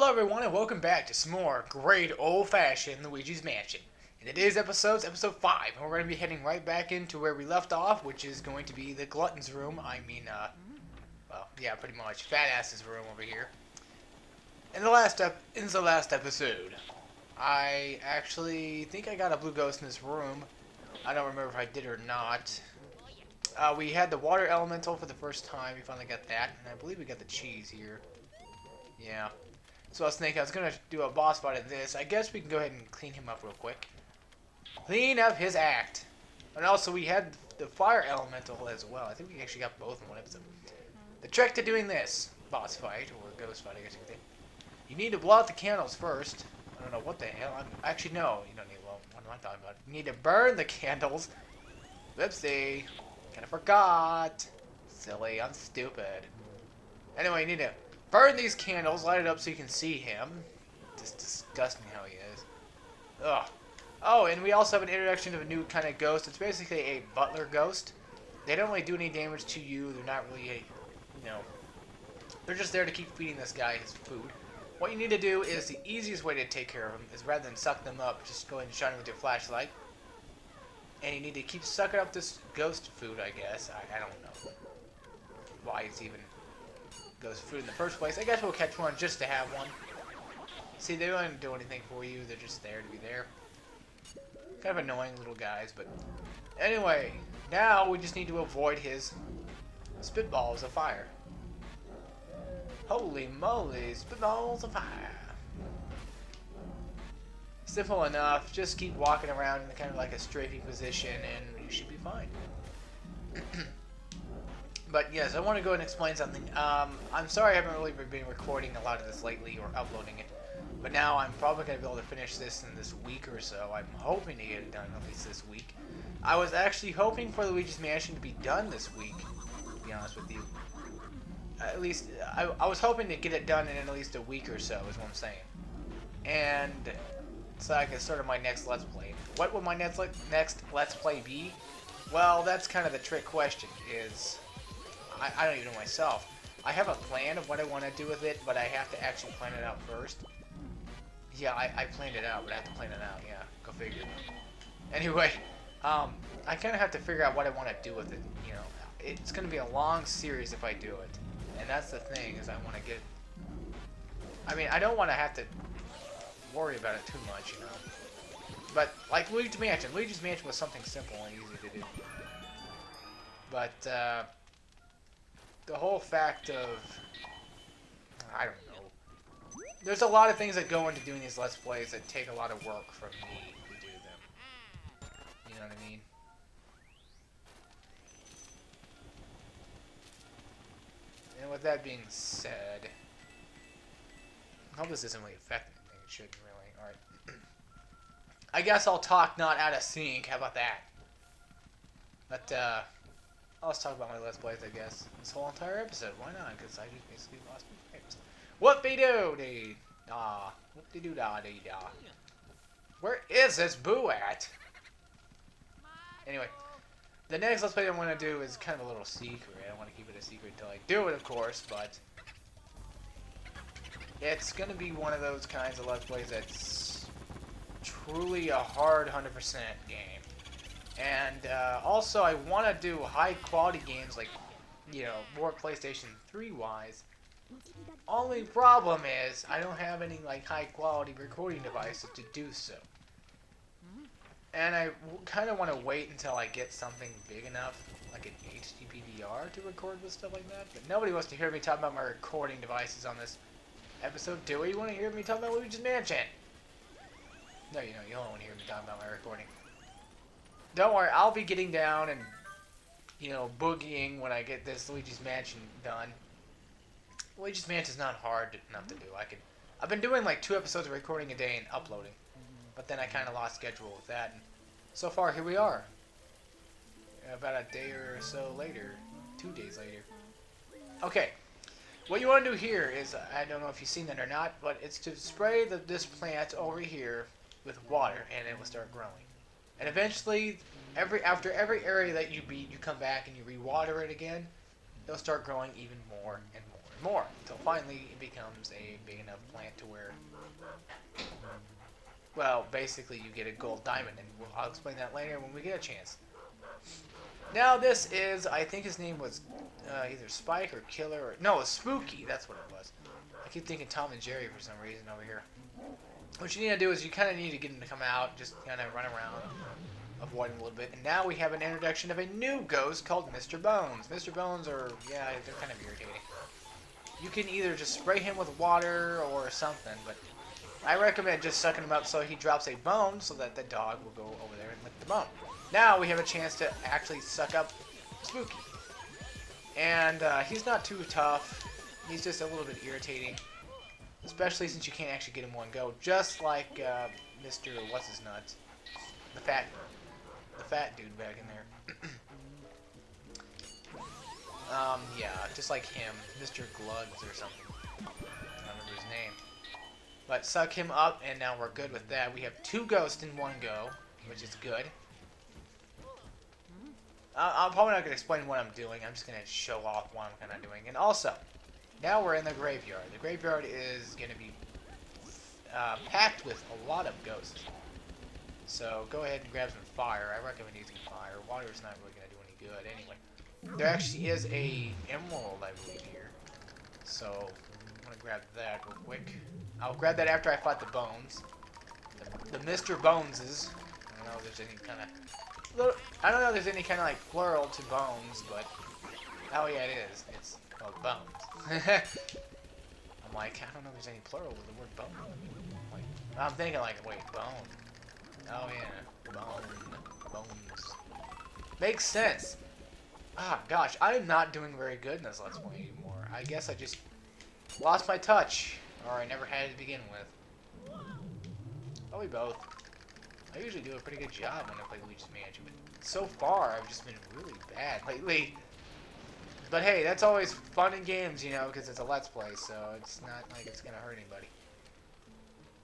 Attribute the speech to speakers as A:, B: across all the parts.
A: Hello everyone and welcome back to some more great old-fashioned Luigi's Mansion. In today's episode, episode 5, and we're going to be heading right back into where we left off, which is going to be the Glutton's room. Well, yeah, pretty much. Fat Ass's room over here. In the last episode, I actually think I got a blue ghost in this room. I don't remember if I did or not. We had the water elemental for the first time. We finally got that, and I believe we got the cheese here. Yeah. So Snake, I was gonna do a boss fight of this. I guess we can go ahead and clean him up real quick. Clean up his act. And also we had the fire elemental as well. I think we actually got both in one episode. The trick to doing this boss fight, or ghost fight I guess you could say. You need to blow out the candles first. I don't know what the hell. Actually no, you don't need to blow. What am I talking about? You need to burn the candles. Whoopsie. Kinda forgot. Silly, I'm stupid. Anyway, you need to burn these candles, light it up so you can see him. Just disgusting how he is. Ugh. Oh, and we also have an introduction of a new kind of ghost. It's basically a butler ghost. They don't really do any damage to you. They're not really, they're just there to keep feeding this guy his food. What you need to do is the easiest way to take care of them is rather than suck them up, just go ahead and shine them with your flashlight. And you need to keep sucking up this ghost food, I guess. I don't know why it's even ghost food in the first place. I guess we'll catch one just to have one. See, they don't do anything for you. They're just there to be there. Kind of annoying little guys, but anyway, now we just need to avoid his spitballs of fire. Holy moly, spitballs of fire. Simple enough. Just keep walking around in kind of like a strafing position and you should be fine. But yes, I want to go and explain something. I'm sorry I haven't really been recording a lot of this lately or uploading it. But now I'm probably going to be able to finish this in this week or so. I'm hoping to get it done at least this week. I was actually hoping for Luigi's Mansion to be done this week, to be honest with you. At least, I was hoping to get it done in at least a week or so, is what I'm saying. And so I can start on my next Let's Play. What would my next Let's Play be? Well, that's kind of the trick question, is I don't even know myself. I have a plan of what I want to do with it, but I have to actually plan it out first. Yeah, I planned it out, but I have to plan it out. Yeah, go figure. Anyway, I kind of have to figure out what I want to do with it. You know, it's going to be a long series if I do it. And that's the thing, is I want to get... I mean, I don't want to have to worry about it too much, you know. But, like Luigi's Mansion. Luigi's Mansion was something simple and easy to do. But, the whole fact of... I don't know. There's a lot of things that go into doing these Let's Plays that take a lot of work from me to do them. You know what I mean? And with that being said... I hope this doesn't really affect anything. It shouldn't really. Alright. I guess I'll talk not out of sync. How about that? But, let's talk about my Let's Plays, I guess. This whole entire episode. Why not? Because I just basically lost my frames. Whoop-de-doo-dee. Ah. Whoop-de-doo-da-dee-da. Where is this boo at? Anyway. The next Let's Play I want to do is kind of a little secret. I don't want to keep it a secret until I do it, of course, but... It's going to be one of those kinds of Let's Plays that's truly a hard 100% game. And also, I want to do high-quality games like, you know, more PlayStation 3-wise. Only problem is, I don't have any, like, high-quality recording devices to do so. And I kind of want to wait until I get something big enough, like an HD PVR, to record with stuff like that. But nobody wants to hear me talk about my recording devices on this episode. Do you want to hear me talk about Luigi's Mansion? No, you don't want to hear me talk about my recording. Don't worry, I'll be getting down and, you know, boogieing when I get this Luigi's Mansion done. Luigi's Mansion is not hard enough to do. I've been doing like 2 episodes of recording a day and uploading, but then I kind of lost schedule with that. And so far, here we are. About a day or so later, 2 days later. Okay, what you want to do here is, I don't know if you've seen that or not, but it's to spray this plant over here with water, and it will start growing. And eventually, after every area that you beat, you come back and you re-water it again, it'll start growing even more and more more, until finally it becomes a big enough plant to where, well, basically you get a gold diamond, and I'll explain that later when we get a chance. Now this is, I think his name was either Spike or Killer, or no, it was Spooky, that's what it was. I keep thinking Tom and Jerry for some reason over here. What you need to do is you kind of need to get him to come out, just kind of run around, avoid him a little bit. And now we have an introduction of a new ghost called Mr. Bones. Mr. Bones are, yeah, they're kind of irritating. You can either just spray him with water or something, but I recommend just sucking him up so he drops a bone so that the dog will go over there and lick the bone. Now we have a chance to actually suck up Spooky. And he's not too tough. He's just a little bit irritating. Especially since you can't actually get him one go. Just like Mr. What's-His-Nuts. The fat dude back in there. Yeah, just like him. Mr. Glugs or something. I don't remember his name. But suck him up, and now we're good with that. We have 2 ghosts in one go, which is good. I'm probably not going to explain what I'm doing. I'm just going to show off what I'm kind of doing. And also, now we're in the graveyard. The graveyard is going to be packed with a lot of ghosts. So go ahead and grab some fire. I recommend using fire. Water is not really going to do any good anyway. There actually is a emerald, I believe, here. So I'm going to grab that real quick. I'll grab that after I fight the bones. The Mr. Boneses. I don't know if there's any kind of... I don't know if there's any kind of like plural to bones, but oh yeah, it is. It's called bones. I'm like, I don't know if there's any plural with the word bone. I'm thinking like, wait, bone. Oh yeah, bones. Makes sense. Ah, gosh, I'm not doing very good in this Let's Play anymore. I guess I just lost my touch, or I never had it to begin with. Probably both. I usually do a pretty good job when I play Luigi's Mansion, but so far I've just been really bad lately. But hey, that's always fun in games, you know, because it's a Let's Play, so it's not like it's going to hurt anybody.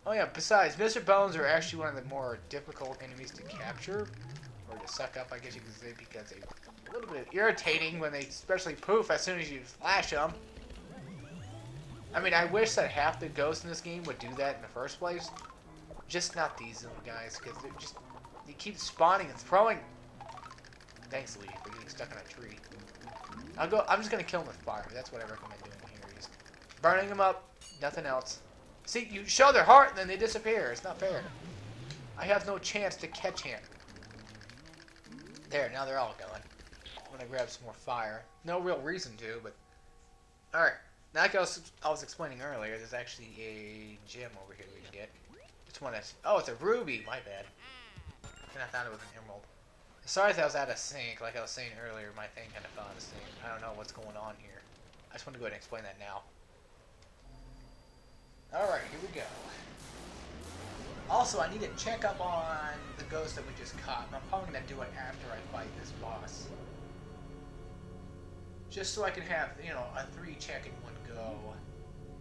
A: Oh yeah, besides, Mr. Bones are actually one of the more difficult enemies to capture, or to suck up, I guess you could say, because they're a little bit irritating when they especially poof as soon as you flash them. I mean, I wish that half the ghosts in this game would do that in the first place. Just not these little guys, because they're just... They keep spawning and throwing... Thanks, Luigi, for getting stuck on a tree. I'm just going to kill them with fire. That's what I recommend doing here. Just burning them up, nothing else. See, you show their heart, and then they disappear. It's not fair. I have no chance to catch him. There, now they're all going. I'm going to grab some more fire. No real reason to, but... Alright, like I was explaining earlier, there's actually a gem over here we can get. One that's, oh, it's a ruby. My bad. And I thought it was an emerald. Sorry if that was out of sync. Like I was saying earlier, my thing kind of fell out of sync. I don't know what's going on here. I just want to go ahead and explain that now. Alright, here we go. Also, I need to check up on the ghost that we just caught. And I'm probably going to do it after I fight this boss. Just so I can have, you know, a 3 check in one go.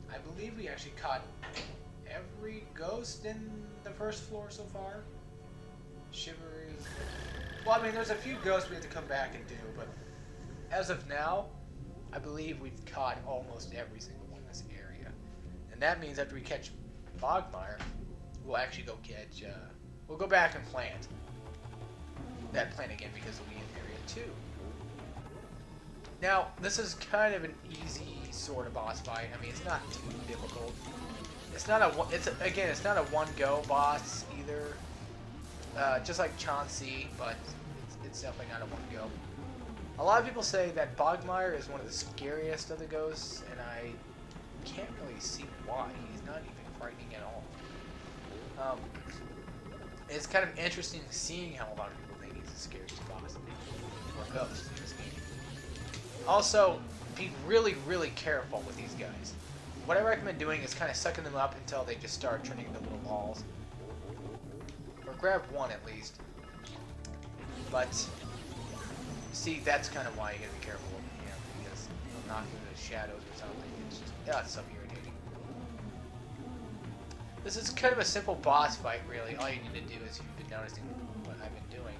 A: I believe we actually caught every ghost in the first floor so far. Shivers. Well, I mean, there's a few ghosts we have to come back and do, but as of now, I believe we've caught almost every single one in this area. And that means after we catch Bogmire, we'll actually go catch, we'll go back and plant that plant again because we'll be in area 2. Now, this is kind of an easy sort of boss fight. I mean, it's not too difficult. It's not a, it's not a one-go boss either. Just like Chauncey, but it's definitely not a one-go. A lot of people say that Bogmire is one of the scariest of the ghosts, and I can't really see why. He's not even frightening at all. It's kind of interesting seeing how a lot of people think he's the scariest boss or ghost in this game. Also, be really, really careful with these guys. What I recommend doing is kind of sucking them up until they just start turning into little balls. Or grab one at least. But, see, that's kind of why you gotta be careful with him, because he'll knock into the shadows or something. It's just, yeah, it's so irritating. This is kind of a simple boss fight, really. All you need to do is, if you've been noticing what I've been doing,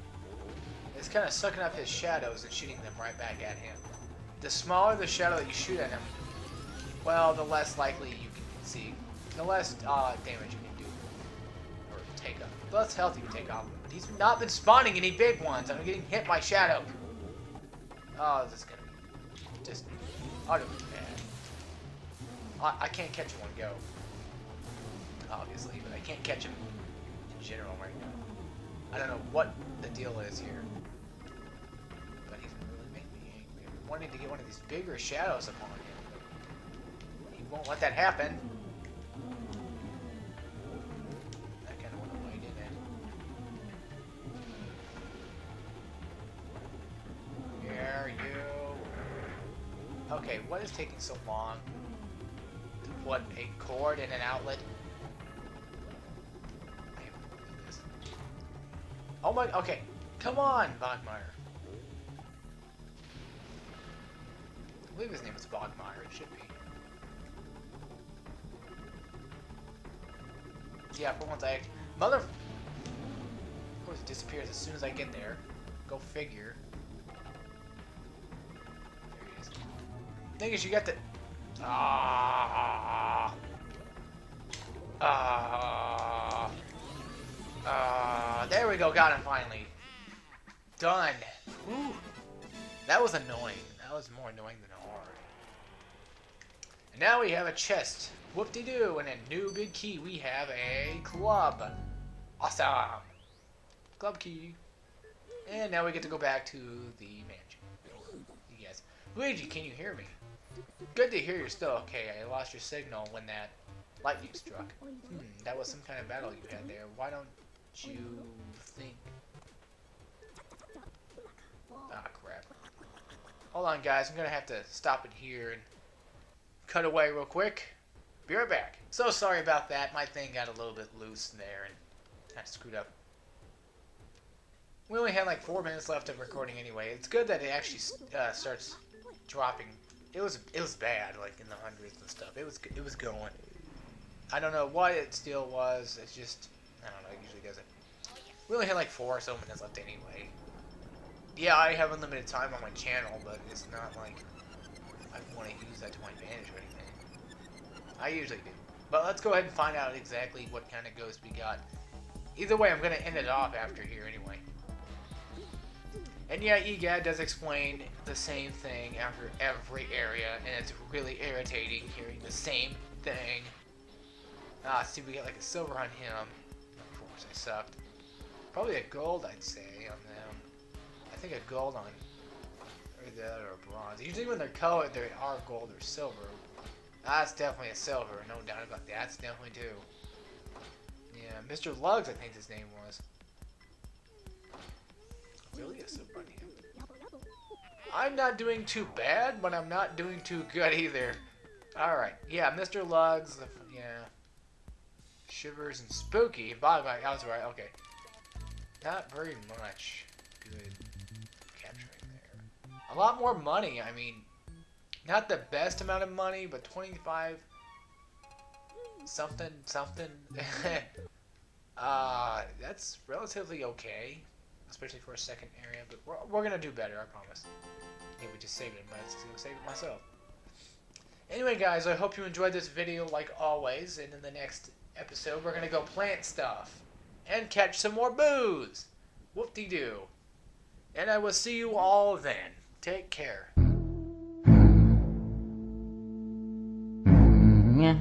A: is kind of sucking up his shadows and shooting them right back at him. The smaller the shadow that you shoot at him, well, the less likely you can see, the less damage you can do, or take up. The less health you can take off. But he's not been spawning any big ones. I'm getting hit by Shadow. Oh, this is gonna be just utterly bad. I can't catch him on go, obviously, but I can't catch him in general right now. I don't know what the deal is here, but he's really making me angry. I'm wanting to get one of these bigger shadows upon him. He won't let that happen. I kind of want to wait in it. Here you. Okay, what is taking so long? To put a cord in an outlet? Oh my, okay. Come on, Bogmire. I believe his name is Bogmire, it should be. Yeah, for once I... Mother... Of course it disappears as soon as I get there. Go figure. There he is. Thing is, you got the... there we go, got him finally. Done. Whew. That was annoying. That was more annoying than hard. And now we have a chest. Whoop-de-doo. And a new big key. We have a club. Awesome. Club key. And now we get to go back to the mansion. Yes. Luigi, can you hear me? Good to hear you're still okay. I lost your signal when that lightning struck. That was some kind of battle you had there. Why don't you think... Ah, crap. Hold on, guys. I'm going to have to stop it here and cut away real quick. Be right back. So sorry about that. My thing got a little bit loose there and kind of screwed up. We only had like 4 minutes left of recording anyway. It's good that it actually starts dropping. It was bad, like in the hundreds and stuff. It was going. I don't know what it still was. It's just, I don't know. It usually doesn't. We only had like 4 or so minutes left anyway. Yeah, I have unlimited time on my channel, but it's not like I want to use that to my advantage or anything. I usually do. But let's go ahead and find out exactly what kind of ghost we got. Either way, I'm going to end it off after here anyway. And yeah, EGAD does explain the same thing after every area, and it's really irritating hearing the same thing. Ah, see, we got like a silver on him. Of course, I sucked. Probably a gold, I'd say, on them. I think a gold on or that or bronze. Usually when they're colored, they are gold or silver. That's definitely a silver, no doubt about that. That's definitely two. Yeah, Mr. Lugs, I think his name was. Really a silver on him. I'm not doing too bad, but I'm not doing too good either. Alright, yeah, Mr. Lugs, yeah. Shivers and Spooky. Bottom right, I was right, okay. Not very much good capturing there. A lot more money, I mean, not the best amount of money, but 25 something. That's relatively okay, especially for a second area, but we're gonna do better, I promise. Yeah, we just saved it, I might just go save it myself. Anyway, guys, I hope you enjoyed this video like always, and in the next episode, we're gonna go plant stuff and catch some more booze. Whoop-de-doo. And I will see you all then. Take care.
B: Yeah.